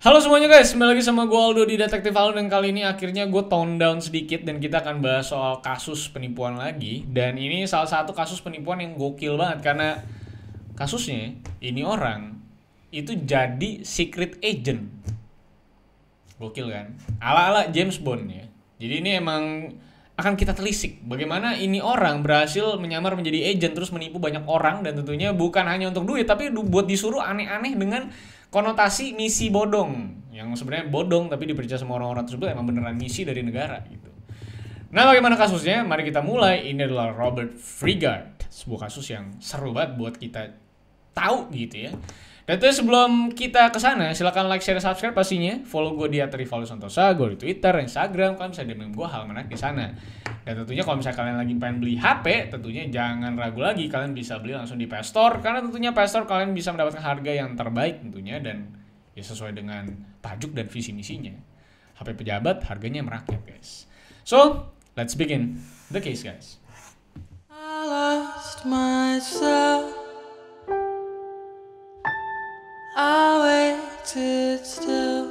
Halo semuanya guys, kembali lagi sama gue Aldo di Detektif Aldo. Dan kali ini akhirnya gue tone down sedikit dan kita akan bahas soal kasus penipuan lagi. Dan ini salah satu kasus penipuan yang gokil banget karena kasusnya ini orang itu jadi secret agent. Gokil kan? Ala-ala James Bond ya. Jadi ini emang akan kita telisik bagaimana ini orang berhasil menyamar menjadi agent terus menipu banyak orang, dan tentunya bukan hanya untuk duit tapi buat disuruh aneh-aneh dengan konotasi misi bodong yang sebenarnya bodong tapi dipercaya sama orang-orang tersebut emang beneran misi dari negara gitu. Nah, bagaimana kasusnya? Mari kita mulai. Ini adalah Robert Frigard, sebuah kasus yang seru banget buat kita tahu gitu ya. Dan terus sebelum kita ke sana, silakan like, share, subscribe pastinya. Follow gue di @rivaldosantosa, gue di Twitter, Instagram. Kalian bisa DM gue hal menarik di sana. Dan tentunya kalau misalnya kalian lagi pengen beli HP, tentunya jangan ragu lagi, kalian bisa beli langsung di PS Store, karena tentunya PS Store kalian bisa mendapatkan harga yang terbaik tentunya dan ya sesuai dengan tajuk dan visi misinya. HP pejabat harganya merakyat, guys. So, let's begin the case, guys. I lost myself. I waited still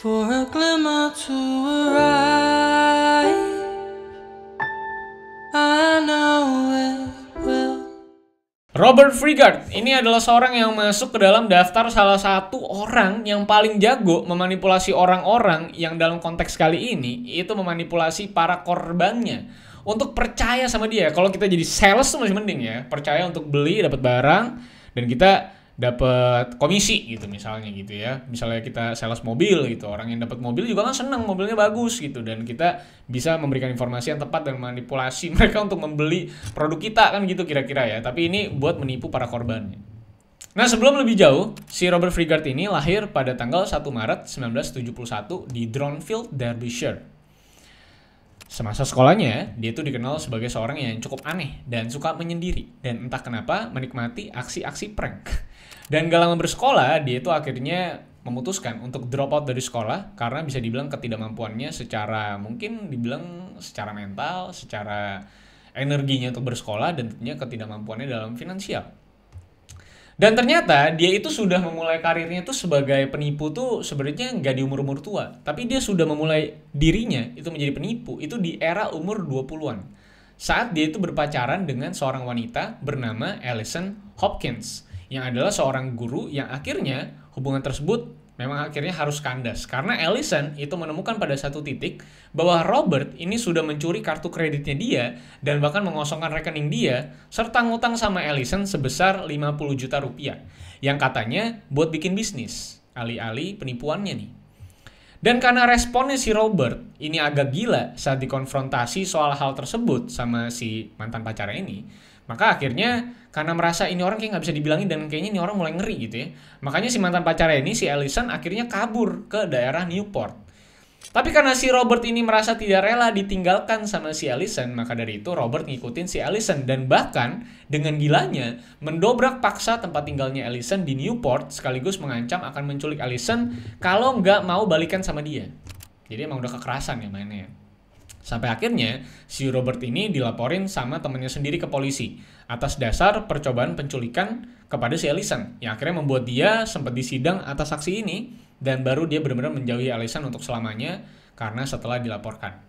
for a glimmer to arrive. I know it will. Robert Frigard ini adalah seorang yang masuk ke dalam daftar salah satu orang yang paling jago memanipulasi orang-orang yang dalam konteks kali ini itu memanipulasi para korbannya untuk percaya sama dia. Kalau kita jadi sales tuh masih mending ya, percaya untuk beli dapat barang dan kita dapat komisi gitu misalnya gitu ya. Misalnya kita sales mobil gitu, orang yang dapat mobil juga kan senang mobilnya bagus gitu, dan kita bisa memberikan informasi yang tepat dan manipulasi mereka untuk membeli produk kita kan gitu kira-kira ya. Tapi ini buat menipu para korbannya. Nah, sebelum lebih jauh, si Robert Frigard ini lahir pada tanggal 1 Maret 1971 di Dronfield, Derbyshire. Semasa sekolahnya, dia itu dikenal sebagai seorang yang cukup aneh dan suka menyendiri, dan entah kenapa menikmati aksi-aksi prank. Dan gak lama bersekolah, dia itu akhirnya memutuskan untuk drop out dari sekolah karena bisa dibilang ketidakmampuannya secara, mungkin dibilang secara mental, secara energinya untuk bersekolah, dan tentunya ketidakmampuannya dalam finansial. Dan ternyata dia itu sudah memulai karirnya tuh sebagai penipu tuh sebenarnya nggak di umur-umur tua. Tapi dia sudah memulai dirinya itu menjadi penipu itu di era umur 20-an. Saat dia itu berpacaran dengan seorang wanita bernama Alison Hopkins, yang adalah seorang guru yang akhirnya hubungan tersebut memang akhirnya harus kandas. Karena Alison itu menemukan pada satu titik bahwa Robert ini sudah mencuri kartu kreditnya dia dan bahkan mengosongkan rekening dia, serta ngutang sama Alison sebesar 50 juta rupiah. Yang katanya buat bikin bisnis, alih-alih penipuannya nih. Dan karena responnya si Robert ini agak gila saat dikonfrontasi soal hal tersebut sama si mantan pacarnya ini, maka akhirnya karena merasa ini orang kayak nggak bisa dibilangin dan kayaknya ini orang mulai ngeri gitu ya, makanya si mantan pacarnya ini, si Alison, akhirnya kabur ke daerah Newport. Tapi karena si Robert ini merasa tidak rela ditinggalkan sama si Alison, maka dari itu Robert ngikutin si Alison dan bahkan dengan gilanya mendobrak paksa tempat tinggalnya Alison di Newport, sekaligus mengancam akan menculik Alison kalau nggak mau balikan sama dia. Jadi emang udah kekerasan ya mainnya. Sampai akhirnya si Robert ini dilaporin sama temennya sendiri ke polisi atas dasar percobaan penculikan kepada si Alison, yang akhirnya membuat dia sempat disidang atas aksi ini, dan baru dia benar-benar menjauhi Alison untuk selamanya karena setelah dilaporkan.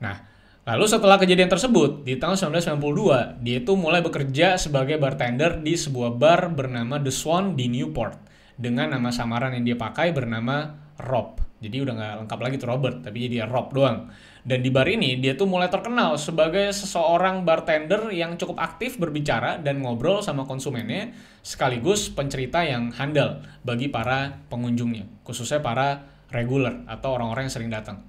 Nah, lalu setelah kejadian tersebut di tahun 1992 dia itu mulai bekerja sebagai bartender di sebuah bar bernama The Swan di Newport dengan nama samaran yang dia pakai bernama Rob. Jadi udah nggak lengkap lagi tuh Robert, tapi jadi Rob doang. Dan di bar ini dia tuh mulai terkenal sebagai seseorang bartender yang cukup aktif berbicara dan ngobrol sama konsumennya, sekaligus pencerita yang handal bagi para pengunjungnya, khususnya para regular atau orang-orang yang sering datang.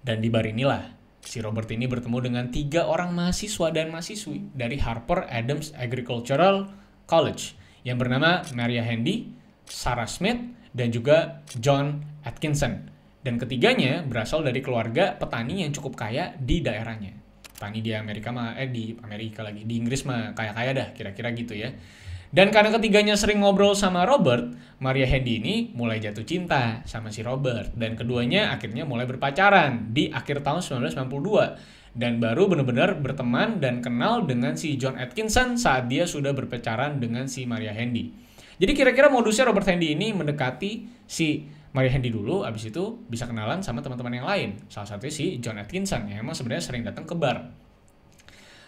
Dan di bar inilah si Robert ini bertemu dengan 3 orang mahasiswa dan mahasiswi dari Harper Adams Agricultural College yang bernama Maria Handy, Sarah Smith, dan juga John Atkinson. Dan ketiganya berasal dari keluarga petani yang cukup kaya di daerahnya. Petani di Amerika di Inggris mah kaya-kaya dah, kira-kira gitu ya. Dan karena ketiganya sering ngobrol sama Robert, Maria Handy ini mulai jatuh cinta sama si Robert. Dan keduanya akhirnya mulai berpacaran di akhir tahun 1992. Dan baru benar-benar berteman dan kenal dengan si John Atkinson saat dia sudah berpacaran dengan si Maria Handy. Jadi kira-kira modusnya Robert Handy ini mendekati si Maria Handy dulu, abis itu bisa kenalan sama teman-teman yang lain. Salah satunya si John Atkinson yang emang sebenarnya sering datang ke bar.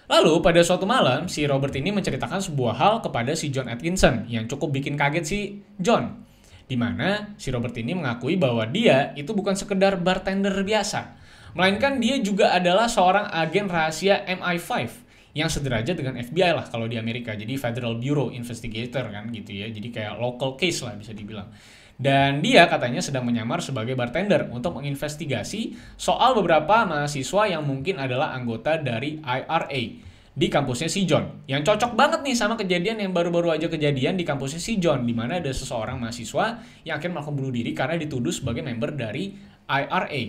Lalu pada suatu malam si Robert ini menceritakan sebuah hal kepada si John Atkinson yang cukup bikin kaget si John. Dimana si Robert ini mengakui bahwa dia itu bukan sekedar bartender biasa, melainkan dia juga adalah seorang agen rahasia MI5 yang sederajat dengan FBI lah kalau di Amerika. Jadi Federal Bureau Investigator kan gitu ya. Jadi kayak local case lah bisa dibilang. Dan dia katanya sedang menyamar sebagai bartender untuk menginvestigasi soal beberapa mahasiswa yang mungkin adalah anggota dari IRA di kampusnya si John. Yang cocok banget nih sama kejadian yang baru-baru aja kejadian di kampusnya si John, di mana ada seseorang mahasiswa yang akhirnya melakukan bunuh diri karena dituduh sebagai member dari IRA.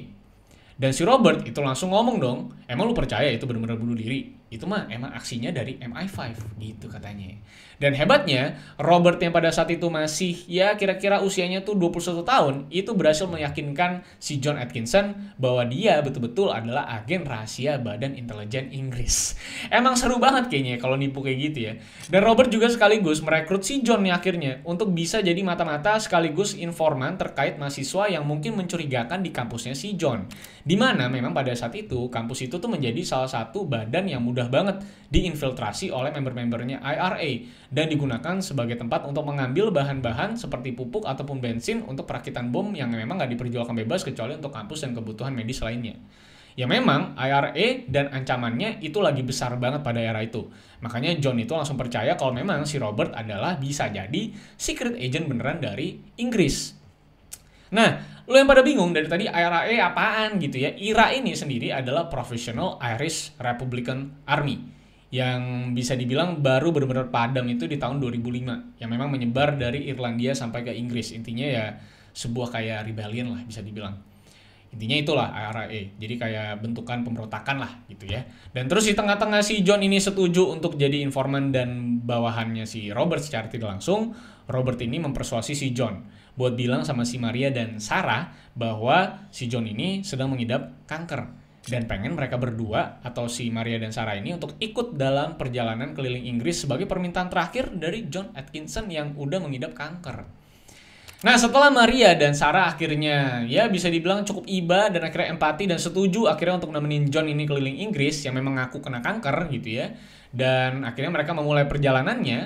Dan si Robert itu langsung ngomong dong, emang lu percaya itu benar-benar bunuh diri? Itu mah emang aksinya dari MI5 gitu katanya. Dan hebatnya, Robert yang pada saat itu masih ya kira-kira usianya tuh 21 tahun, itu berhasil meyakinkan si John Atkinson bahwa dia betul-betul adalah agen rahasia Badan Intelijen Inggris. Emang seru banget kayaknya kalau nipu kayak gitu ya. Dan Robert juga sekaligus merekrut si John nih akhirnya untuk bisa jadi mata-mata sekaligus informan terkait mahasiswa yang mungkin mencurigakan di kampusnya si John. Dimana memang pada saat itu, kampus itu tuh menjadi salah satu badan yang mudah banget diinfiltrasi oleh member-membernya IRA dan digunakan sebagai tempat untuk mengambil bahan-bahan seperti pupuk ataupun bensin untuk perakitan bom yang memang nggak diperjualkan bebas kecuali untuk kampus dan kebutuhan medis lainnya. Ya memang IRA dan ancamannya itu lagi besar banget pada era itu. Makanya John itu langsung percaya kalau memang si Robert adalah bisa jadi secret agent beneran dari Inggris. Nah, lo yang pada bingung dari tadi IRA apaan gitu ya. IRA ini sendiri adalah Professional Irish Republican Army yang bisa dibilang baru benar-benar padam itu di tahun 2005 yang memang menyebar dari Irlandia sampai ke Inggris. Intinya ya sebuah kayak rebellion lah bisa dibilang. Intinya itulah IRA. Jadi kayak bentukan pemberontakan lah gitu ya. Dan terus di tengah-tengah si John ini setuju untuk jadi informan dan bawahannya si Robert secara tidak langsung, Robert ini mempersuasi si John buat bilang sama si Maria dan Sarah bahwa si John ini sedang mengidap kanker dan pengen mereka berdua atau si Maria dan Sarah ini untuk ikut dalam perjalanan keliling Inggris sebagai permintaan terakhir dari John Atkinson yang udah mengidap kanker. Nah, setelah Maria dan Sarah akhirnya ya bisa dibilang cukup iba dan akhirnya empati dan setuju akhirnya untuk nemenin John ini keliling Inggris yang memang ngaku kena kanker gitu ya. Dan akhirnya mereka memulai perjalanannya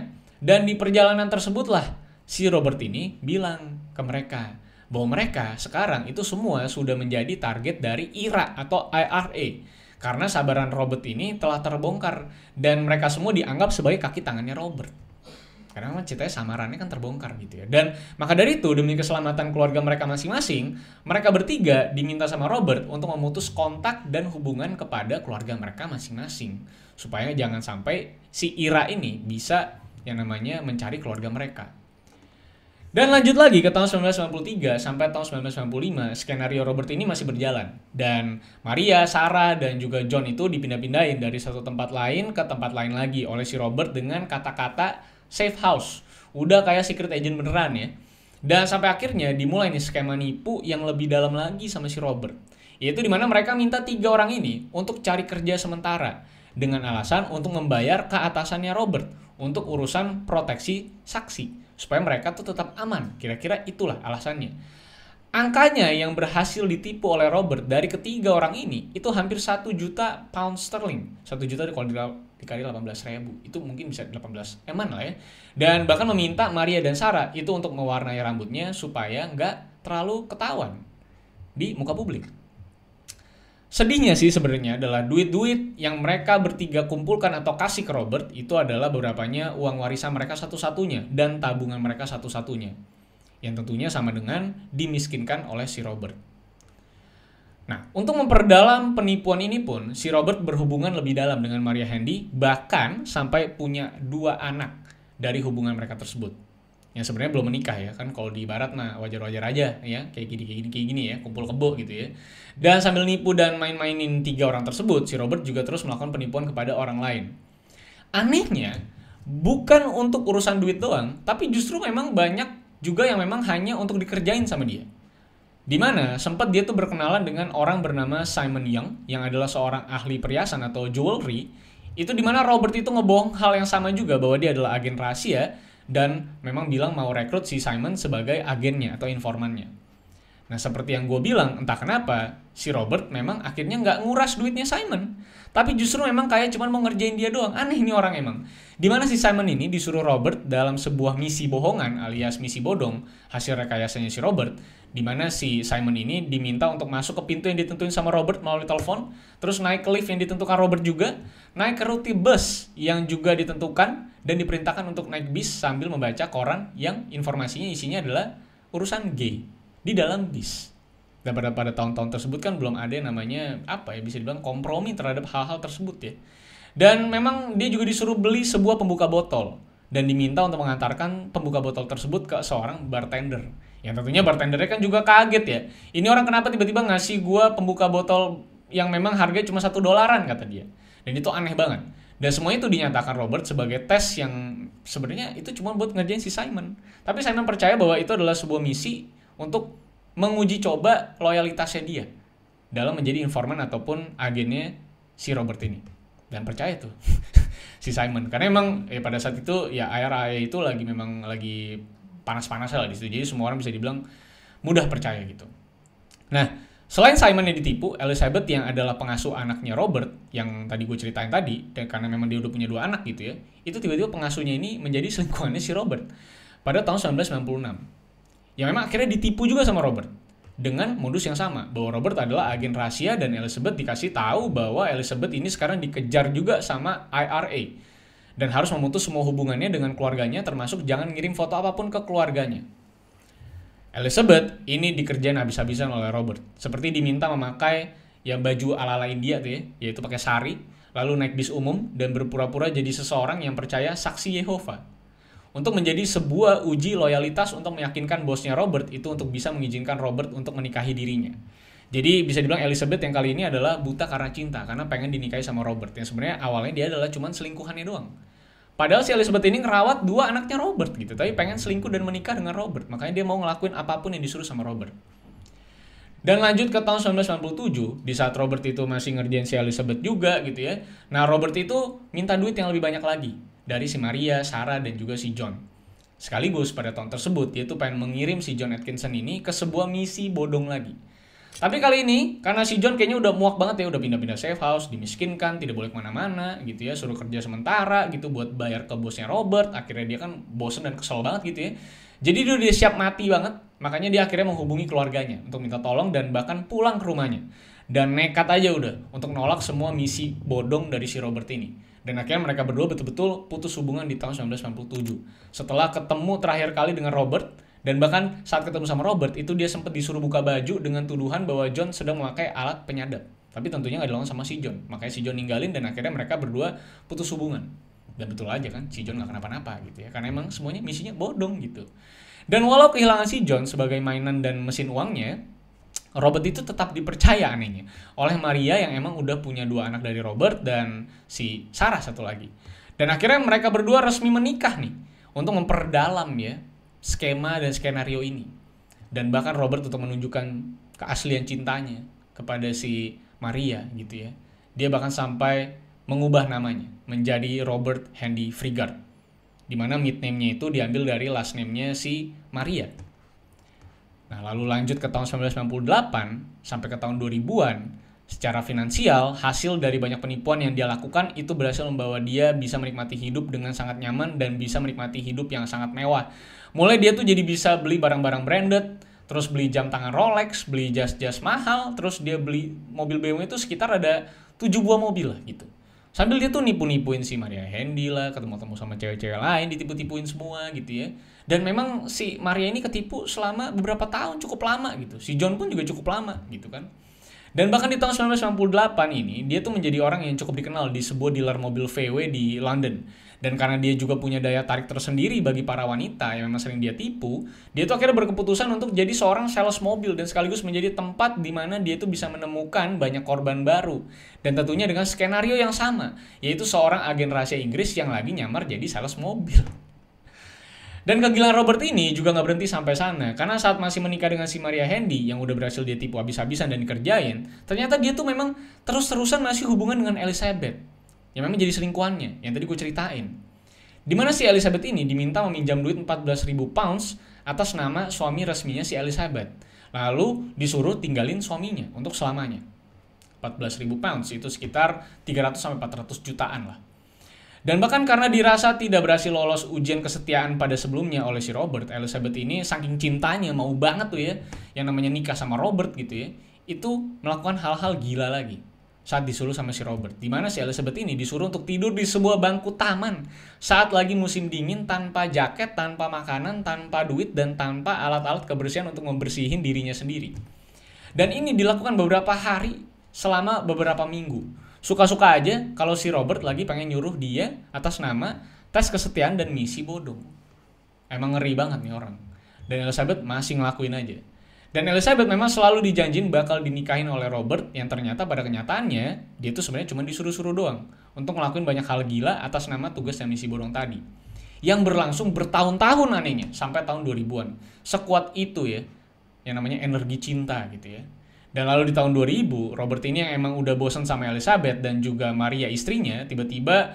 dan di perjalanan tersebutlah si Robert ini bilang ke mereka bahwa mereka sekarang itu semua sudah menjadi target dari IRA atau IRA karena sabaran Robert ini telah terbongkar dan mereka semua dianggap sebagai kaki tangannya Robert. Karena ceritanya samarannya kan terbongkar gitu ya. Dan maka dari itu demi keselamatan keluarga mereka masing-masing, mereka bertiga diminta sama Robert untuk memutus kontak dan hubungan kepada keluarga mereka masing-masing supaya jangan sampai si IRA ini bisa yang namanya mencari keluarga mereka. Dan lanjut lagi ke tahun 1993 sampai tahun 1995, skenario Robert ini masih berjalan. Dan Maria, Sarah, dan juga John itu dipindah-pindahin dari satu tempat lain ke tempat lain lagi oleh si Robert dengan kata-kata safe house. Udah kayak secret agent beneran ya. Dan sampai akhirnya dimulai nih skema nipu yang lebih dalam lagi sama si Robert. Yaitu dimana mereka minta 3 orang ini untuk cari kerja sementara dengan alasan untuk membayar ke atasannya Robert untuk urusan proteksi saksi supaya mereka tuh tetap aman. Kira-kira itulah alasannya. Angkanya yang berhasil ditipu oleh Robert dari ketiga orang ini itu hampir 1 juta pound sterling. 1 juta kalau dikali 18.000 itu mungkin bisa 18 eman lah ya. Dan bahkan meminta Maria dan Sarah itu untuk mewarnai rambutnya supaya nggak terlalu ketahuan di muka publik. Sedihnya sih sebenarnya adalah duit-duit yang mereka bertiga kumpulkan atau kasih ke Robert itu adalah beberapanya uang warisan mereka satu-satunya dan tabungan mereka satu-satunya. Yang tentunya sama dengan dimiskinkan oleh si Robert. Nah, untuk memperdalam penipuan ini pun, si Robert berhubungan lebih dalam dengan Maria Handy, bahkan sampai punya 2 anak dari hubungan mereka tersebut. Yang sebenarnya belum menikah ya, kan kalau di barat mah wajar-wajar aja ya, kayak gini ya, kumpul kebo gitu ya. Dan sambil nipu dan main-mainin 3 orang tersebut, si Robert juga terus melakukan penipuan kepada orang lain. Anehnya, bukan untuk urusan duit doang, tapi justru memang banyak juga yang memang hanya untuk dikerjain sama dia. Dimana sempat dia tuh berkenalan dengan orang bernama Simon Young yang adalah seorang ahli perhiasan atau jewelry. Itu dimana Robert itu ngebohong hal yang sama juga bahwa dia adalah agen rahasia dan memang bilang mau rekrut si Simon sebagai agennya atau informannya. Nah, seperti yang gue bilang, entah kenapa si Robert memang akhirnya nggak nguras duitnya Simon, tapi justru memang kayak cuman mau ngerjain dia doang. Aneh nih orang emang. Dimana si Simon ini disuruh Robert dalam sebuah misi bohongan alias misi bodong, hasil rekayasanya si Robert, dimana si Simon ini diminta untuk masuk ke pintu yang ditentuin sama Robert melalui telepon, terus naik ke lift yang ditentukan Robert juga, naik ke rute bus yang juga ditentukan, dan diperintahkan untuk naik bis sambil membaca koran yang informasinya isinya adalah urusan gay di dalam bis. Dan pada tahun-tahun tersebut kan belum ada yang namanya bisa dibilang kompromi terhadap hal-hal tersebut ya. Dan memang dia juga disuruh beli sebuah pembuka botol dan diminta untuk mengantarkan pembuka botol tersebut ke seorang bartender. Yang tentunya bartendernya kan juga kaget ya. Ini orang kenapa tiba-tiba ngasih gua pembuka botol yang memang harganya cuma $1 kata dia. Dan itu aneh banget. Dan semuanya itu dinyatakan Robert sebagai tes yang sebenarnya itu cuma buat ngerjain si Simon. Tapi Simon percaya bahwa itu adalah sebuah misi untuk menguji coba loyalitasnya dia dalam menjadi informan ataupun agennya si Robert ini. Dan percaya tuh si Simon. Karena emang pada saat itu ya IRA itu memang lagi panas-panasnya lah di situ. Jadi semua orang bisa dibilang mudah percaya gitu. Nah, selain Simon yang ditipu, Elizabeth yang adalah pengasuh anaknya Robert yang tadi gue ceritain tadi, dan karena memang dia udah punya 2 anak gitu ya, itu tiba-tiba pengasuhnya ini menjadi selingkuhannya si Robert pada tahun 1996. Yang memang akhirnya ditipu juga sama Robert dengan modus yang sama, bahwa Robert adalah agen rahasia dan Elizabeth dikasih tahu bahwa Elizabeth ini sekarang dikejar juga sama IRA dan harus memutus semua hubungannya dengan keluarganya, termasuk jangan ngirim foto apapun ke keluarganya. Elizabeth ini dikerjain habis-habisan oleh Robert, seperti diminta memakai ya baju ala-ala India tuh ya, yaitu pakai sari, lalu naik bis umum dan berpura-pura jadi seseorang yang percaya saksi Yehova. Untuk menjadi sebuah uji loyalitas untuk meyakinkan bosnya Robert itu untuk bisa mengizinkan Robert untuk menikahi dirinya. Jadi bisa dibilang Elizabeth yang kali ini adalah buta karena cinta, karena pengen dinikahi sama Robert. Yang sebenarnya awalnya dia adalah cuman selingkuhannya doang. Padahal si Elizabeth ini ngerawat 2 anaknya Robert gitu, tapi pengen selingkuh dan menikah dengan Robert. Makanya dia mau ngelakuin apapun yang disuruh sama Robert. Dan lanjut ke tahun 1997, di saat Robert itu masih ngerjain si Elizabeth juga gitu ya. Nah, Robert itu minta duit yang lebih banyak lagi dari si Maria, Sarah, dan juga si John. Sekaligus pada tahun tersebut, dia tuh pengen mengirim si John Atkinson ini ke sebuah misi bodong lagi. Tapi kali ini, karena si John kayaknya udah muak banget ya, udah pindah-pindah safe house, dimiskinkan, tidak boleh kemana-mana gitu ya, suruh kerja sementara gitu buat bayar ke bosnya Robert. Akhirnya dia kan bosen dan kesel banget gitu ya. Jadi dia siap mati banget, makanya dia akhirnya menghubungi keluarganya untuk minta tolong dan bahkan pulang ke rumahnya. Dan nekat aja udah untuk nolak semua misi bodong dari si Robert ini. Dan akhirnya mereka berdua betul-betul putus hubungan di tahun 1997. Setelah ketemu terakhir kali dengan Robert, dan bahkan saat ketemu sama Robert, itu dia sempat disuruh buka baju dengan tuduhan bahwa John sedang memakai alat penyadap. Tapi tentunya nggak dilakukan sama si John. Makanya si John ninggalin dan akhirnya mereka berdua putus hubungan. Dan betul aja kan, si John nggak kenapa-napa gitu ya. Karena emang semuanya misinya bodong gitu. Dan walau kehilangan si John sebagai mainan dan mesin uangnya, Robert itu tetap dipercaya anehnya oleh Maria yang emang udah punya 2 anak dari Robert dan si Sarah satu lagi. Dan akhirnya mereka berdua resmi menikah nih untuk memperdalam ya skema dan skenario ini. Dan bahkan Robert untuk menunjukkan keaslian cintanya kepada si Maria gitu ya. Dia bahkan sampai mengubah namanya menjadi Robert Henry Frigard, di mana mid name-nya itu diambil dari last name-nya si Maria. Nah, lalu lanjut ke tahun 1998 sampai ke tahun 2000-an, secara finansial, hasil dari banyak penipuan yang dia lakukan itu berhasil membawa dia bisa menikmati hidup dengan sangat nyaman dan bisa menikmati hidup yang sangat mewah. Mulai dia tuh jadi bisa beli barang-barang branded, terus beli jam tangan Rolex, beli jas-jas mahal, terus dia beli mobil BMW itu sekitar ada 7 buah mobil lah gitu. Sambil dia tuh nipu-nipuin si Maria Handy lah, ketemu-temu sama cewek-cewek lain, ditipu-tipuin semua gitu ya. Dan memang si Maria ini ketipu selama beberapa tahun, cukup lama gitu. Si John pun juga cukup lama gitu kan. Dan bahkan di tahun 1998 ini, dia tuh menjadi orang yang cukup dikenal di sebuah dealer mobil VW di London. Dan karena dia juga punya daya tarik tersendiri bagi para wanita yang memang sering dia tipu, dia tuh akhirnya berkeputusan untuk jadi seorang sales mobil dan sekaligus menjadi tempat di mana dia tuh bisa menemukan banyak korban baru. Dan tentunya dengan skenario yang sama, yaitu seorang agen rahasia Inggris yang lagi nyamar jadi sales mobil. Dan kegilaan Robert ini juga nggak berhenti sampai sana, karena saat masih menikah dengan si Maria Handy yang udah berhasil dia tipu habis-habisan dan dikerjain, ternyata dia tuh memang terus-terusan masih hubungan dengan Elizabeth, yang memang jadi selingkuhannya, yang tadi gue ceritain. Di mana si Elizabeth ini diminta meminjam duit 14.000 pounds atas nama suami resminya si Elizabeth. Lalu disuruh tinggalin suaminya untuk selamanya. 14.000 pounds itu sekitar 300-400 jutaan lah. Dan bahkan karena dirasa tidak berhasil lolos ujian kesetiaan pada sebelumnya oleh si Robert, Elizabeth ini saking cintanya, mau banget tuh ya, yang namanya nikah sama Robert gitu ya, itu melakukan hal-hal gila lagi saat disuruh sama si Robert. Dimana si Elizabeth ini disuruh untuk tidur di sebuah bangku taman saat lagi musim dingin, tanpa jaket, tanpa makanan, tanpa duit, dan tanpa alat-alat kebersihan untuk membersihin dirinya sendiri. Dan ini dilakukan beberapa hari selama beberapa minggu. Suka-suka aja kalau si Robert lagi pengen nyuruh dia atas nama tes kesetiaan dan misi bodong. Emang ngeri banget nih orang. Dan Elizabeth masih ngelakuin aja. Dan Elizabeth memang selalu dijanjin bakal dinikahin oleh Robert, yang ternyata pada kenyataannya dia tuh sebenarnya cuma disuruh-suruh doang untuk ngelakuin banyak hal gila atas nama tugas dan misi bodong tadi. Yang berlangsung bertahun-tahun anehnya, sampai tahun 2000-an. Sekuat itu ya, yang namanya energi cinta gitu ya. Dan lalu di tahun 2000, Robert ini yang emang udah bosen sama Elizabeth dan juga Maria istrinya, tiba-tiba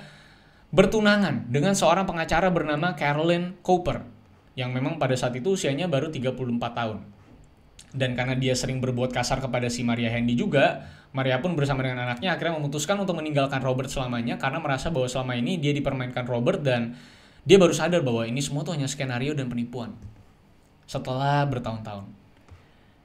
bertunangan dengan seorang pengacara bernama Caroline Cooper, yang memang pada saat itu usianya baru 34 tahun. Dan karena dia sering berbuat kasar kepada si Maria Handy juga, Maria pun bersama dengan anaknya akhirnya memutuskan untuk meninggalkan Robert selamanya karena merasa bahwa selama ini dia dipermainkan Robert dan dia baru sadar bahwa ini semua tuh hanya skenario dan penipuan. Setelah bertahun-tahun.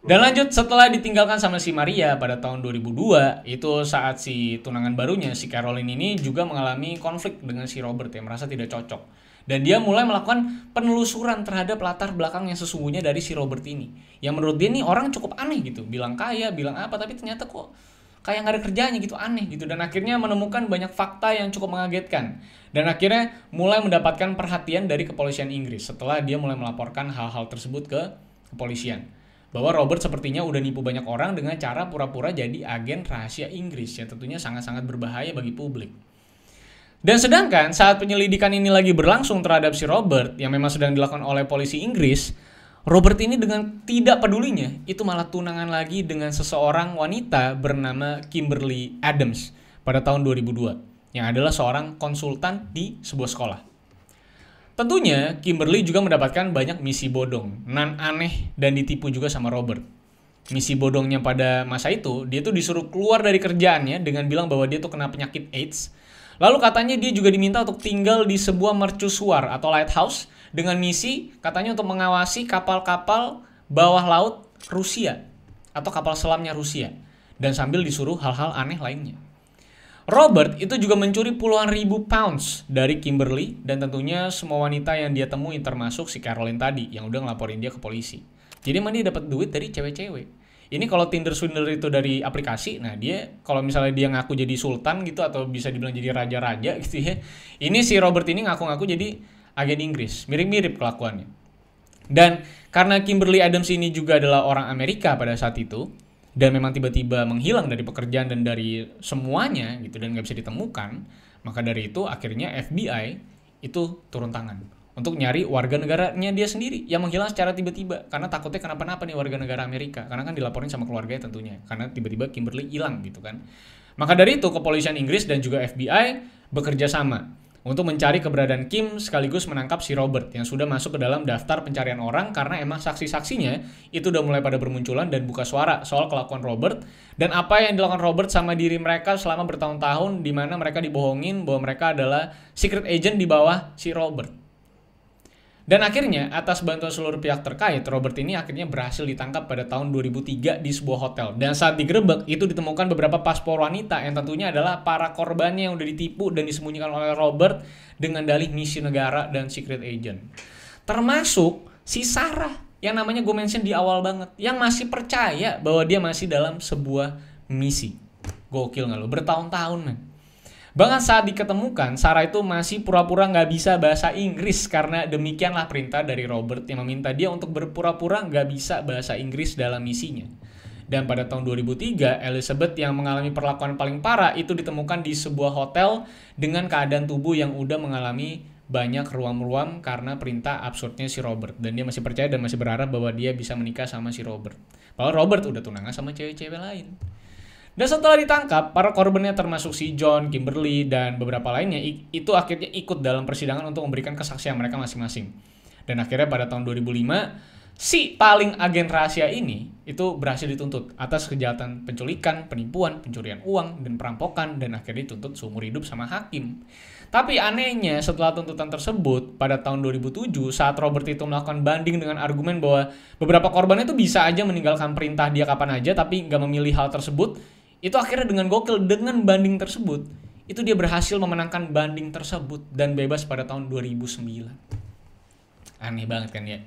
Dan lanjut, setelah ditinggalkan sama si Maria pada tahun 2002, itu saat si tunangan barunya, si Caroline ini juga mengalami konflik dengan si Robert yang merasa tidak cocok. Dan dia mulai melakukan penelusuran terhadap latar belakang yang sesungguhnya dari si Robert ini. Yang menurut dia nih orang cukup aneh gitu, bilang kaya, bilang apa, tapi ternyata kok kayak gak ada kerjanya gitu, aneh gitu. Dan akhirnya menemukan banyak fakta yang cukup mengagetkan. Dan akhirnya mulai mendapatkan perhatian dari kepolisian Inggris setelah dia mulai melaporkan hal-hal tersebut ke kepolisian. Bahwa Robert sepertinya udah nipu banyak orang dengan cara pura-pura jadi agen rahasia Inggris yang tentunya sangat-sangat berbahaya bagi publik. Dan sedangkan saat penyelidikan ini lagi berlangsung terhadap si Robert yang memang sedang dilakukan oleh polisi Inggris, Robert ini dengan tidak pedulinya itu malah tunangan lagi dengan seseorang wanita bernama Kimberly Adams pada tahun 2002 yang adalah seorang konsultan di sebuah sekolah. Tentunya, Kimberly juga mendapatkan banyak misi bodong, nan aneh dan ditipu juga sama Robert. Misi bodongnya pada masa itu, dia tuh disuruh keluar dari kerjaannya dengan bilang bahwa dia tuh kena penyakit AIDS. Lalu katanya dia juga diminta untuk tinggal di sebuah mercusuar atau lighthouse dengan misi katanya untuk mengawasi kapal-kapal bawah laut Rusia atau kapal selamnya Rusia. Dan sambil disuruh hal-hal aneh lainnya. Robert itu juga mencuri puluhan ribu pounds dari Kimberly dan tentunya semua wanita yang dia temui termasuk si Caroline tadi yang udah ngelaporin dia ke polisi. Jadi emang dia dapat duit dari cewek-cewek. Ini kalau Tinder Swindler itu dari aplikasi, nah dia kalau misalnya dia ngaku jadi sultan gitu atau bisa dibilang jadi raja-raja gitu ya. Ini si Robert ini ngaku-ngaku jadi agen Inggris, mirip-mirip kelakuannya. Dan karena Kimberly Adams ini juga adalah orang Amerika pada saat itu, dan memang tiba-tiba menghilang dari pekerjaan dan dari semuanya gitu dan nggak bisa ditemukan, maka dari itu akhirnya FBI itu turun tangan untuk nyari warga negaranya dia sendiri yang menghilang secara tiba-tiba karena takutnya kenapa-napa nih warga negara Amerika karena kan dilaporin sama keluarganya tentunya karena tiba-tiba Kimberly hilang gitu kan. Maka dari itu kepolisian Inggris dan juga FBI bekerja sama untuk mencari keberadaan Kim sekaligus menangkap si Robert yang sudah masuk ke dalam daftar pencarian orang karena emang saksi-saksinya itu udah mulai pada bermunculan dan buka suara soal kelakuan Robert dan apa yang dilakukan Robert sama diri mereka selama bertahun-tahun di mana mereka dibohongin bahwa mereka adalah secret agent di bawah si Robert. Dan akhirnya, atas bantuan seluruh pihak terkait, Robert ini akhirnya berhasil ditangkap pada tahun 2003 di sebuah hotel. Dan saat digerebek, itu ditemukan beberapa paspor wanita yang tentunya adalah para korbannya yang udah ditipu dan disembunyikan oleh Robert dengan dalih misi negara dan secret agent. Termasuk si Sarah, yang namanya gue mention di awal banget, yang masih percaya bahwa dia masih dalam sebuah misi. Gokil nggak lo? Bertahun-tahun, men. Bahkan saat diketemukan, Sarah itu masih pura-pura nggak bisa bahasa Inggris karena demikianlah perintah dari Robert yang meminta dia untuk berpura-pura nggak bisa bahasa Inggris dalam misinya. Dan pada tahun 2003, Elizabeth yang mengalami perlakuan paling parah itu ditemukan di sebuah hotel dengan keadaan tubuh yang udah mengalami banyak ruam-ruam karena perintah absurdnya si Robert. Dan dia masih percaya dan masih berharap bahwa dia bisa menikah sama si Robert. Padahal Robert udah tunangan sama cewek-cewek lain. Dan setelah ditangkap, para korbannya termasuk si John, Kimberly, dan beberapa lainnya itu akhirnya ikut dalam persidangan untuk memberikan kesaksian mereka masing-masing. Dan akhirnya pada tahun 2005, si paling agen rahasia ini itu berhasil dituntut atas kejahatan penculikan, penipuan, pencurian uang, dan perampokan, dan akhirnya dituntut seumur hidup sama hakim. Tapi anehnya setelah tuntutan tersebut pada tahun 2007 saat Robert itu melakukan banding dengan argumen bahwa beberapa korbannya itu bisa aja meninggalkan perintah dia kapan aja tapi nggak memilih hal tersebut, itu akhirnya dengan gokil dengan banding tersebut itu dia berhasil memenangkan banding tersebut dan bebas pada tahun 2009. Aneh banget kan ya.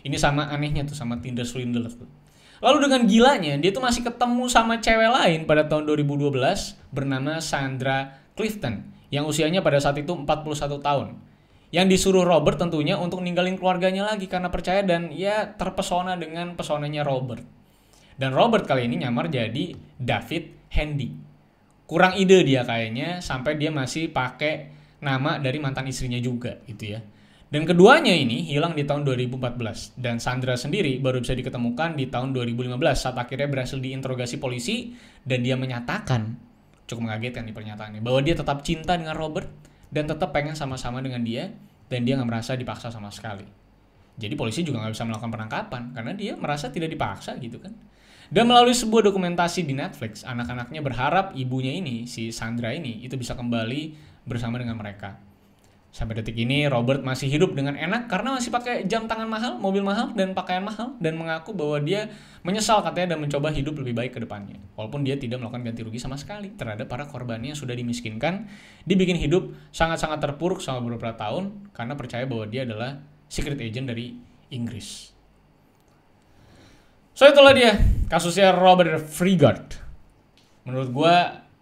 Ini sama anehnya tuh sama Tinder Swindler tuh. Lalu dengan gilanya dia tuh masih ketemu sama cewek lain pada tahun 2012 bernama Sandra Clifton yang usianya pada saat itu 41 tahun. Yang disuruh Robert tentunya untuk ninggalin keluarganya lagi karena percaya dan ya terpesona dengan pesonanya Robert. Dan Robert kali ini nyamar jadi David Handy. Kurang ide dia kayaknya sampai dia masih pakai nama dari mantan istrinya juga gitu ya. Dan keduanya ini hilang di tahun 2014 dan Sandra sendiri baru bisa diketemukan di tahun 2015 saat akhirnya berhasil diinterogasi polisi dan dia menyatakan, cukup mengagetkan di pernyataannya, bahwa dia tetap cinta dengan Robert dan tetap pengen sama-sama dengan dia dan dia nggak merasa dipaksa sama sekali. Jadi polisi juga nggak bisa melakukan penangkapan karena dia merasa tidak dipaksa gitu kan. Dan melalui sebuah dokumentasi di Netflix, anak-anaknya berharap ibunya ini, si Sandra ini, itu bisa kembali bersama dengan mereka. Sampai detik ini Robert masih hidup dengan enak karena masih pakai jam tangan mahal, mobil mahal, dan pakaian mahal dan mengaku bahwa dia menyesal katanya dan mencoba hidup lebih baik ke depannya. Walaupun dia tidak melakukan ganti rugi sama sekali terhadap para korbannya yang sudah dimiskinkan, dibikin hidup sangat-sangat terpuruk selama beberapa tahun karena percaya bahwa dia adalah secret agent dari Inggris. So itulah dia kasusnya Robert Frigard. Menurut gue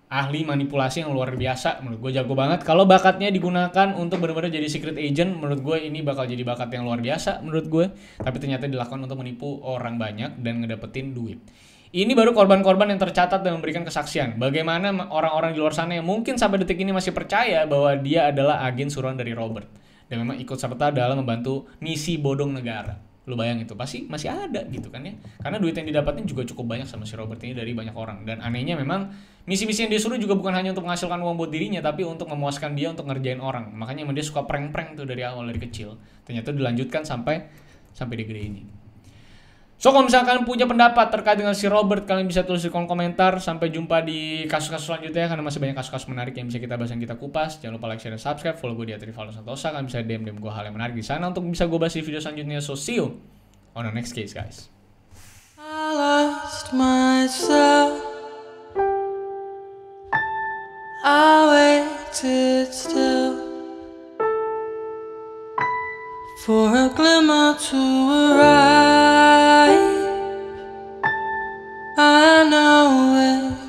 ahli manipulasi yang luar biasa, menurut gue jago banget. Kalau bakatnya digunakan untuk benar-benar jadi secret agent, menurut gue ini bakal jadi bakat yang luar biasa menurut gue. Tapi ternyata dilakukan untuk menipu orang banyak dan ngedapetin duit. Ini baru korban-korban yang tercatat dan memberikan kesaksian. Bagaimana orang-orang di luar sana yang mungkin sampai detik ini masih percaya bahwa dia adalah agen suruhan dari Robert. Dan memang ikut serta dalam membantu misi bodong negara. Lu bayang itu pasti masih ada gitu kan ya. Karena duit yang didapatin juga cukup banyak sama si Robert ini dari banyak orang. Dan anehnya memang misi-misi yang dia suruh juga bukan hanya untuk menghasilkan uang buat dirinya, tapi untuk memuaskan dia untuk ngerjain orang. Makanya dia suka prank-prank tuh dari awal, dari kecil. Ternyata dilanjutkan sampai dia gede ini. So kalau misalkan punya pendapat terkait dengan si Robert, kalian bisa tulis di kolom komentar. Sampai jumpa di kasus-kasus selanjutnya karena masih banyak kasus-kasus menarik yang bisa kita bahas dan kita kupas. Jangan lupa like, share, dan subscribe. Follow gue di @rivaldosantosa. Kalian bisa DM gue hal yang menarik di sana untuk bisa gue bahas di video selanjutnya. So see you on the next case, guys. I lost myself. I waited still for a glimmer to arrive. I know it